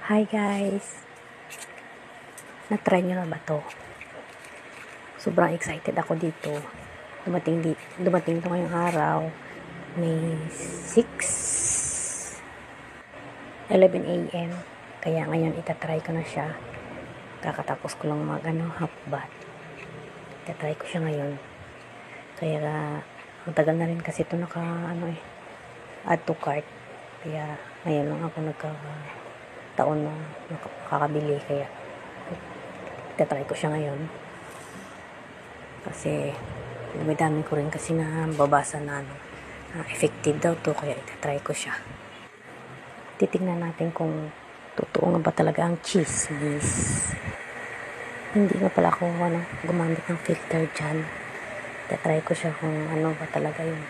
Hi guys! Na-try nyo na ba to? Sobrang excited ako dito. Dumating to ngayong araw. May 11 a.m. Kaya ngayon itatry ko na siya. Kakatapos ko lang half bath. Itatry ko siya ngayon. Kaya ang tagal na rin kasi ito add to cart. Kaya ngayon lang ako taon na nakakabili, kaya itatry ko siya ngayon kasi dami ko rin kasi na babasa na effective daw to, kaya itatry ko siya. Titingnan natin kung totoo nga ba talaga ang chismis. Hindi nga pala ako gumamit ng filter dyan. Itatry ko siya kung ano ba talaga yung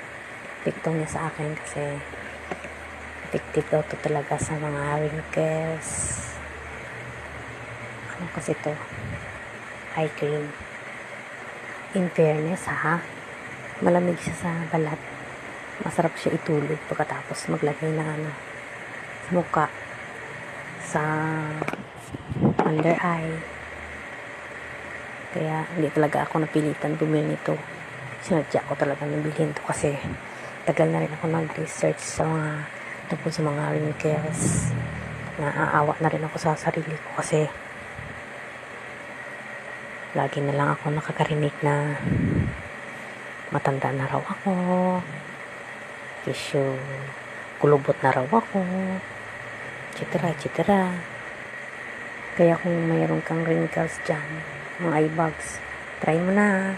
epekto niya sa akin, kasi effective daw to talaga sa mga wrinkles. Ano kasi to? Eye cream. In fairness malamig siya sa balat. Masarap siya itulog pagkatapos maglagay ng sa mukha, sa under eye. Kaya hindi talaga ako napilitan bumili nito. Sinadya ko talaga nabilhin to kasi tagal na rin ako nag-research tungkol sa mga wrinkles. Naaawa na rin ako sa sarili ko kasi lagi na lang ako nakakarinig na matanda na raw ako, kulubot na raw ako, etc. Kaya kung mayroon kang wrinkles dyan, mga eye bags, try mo na.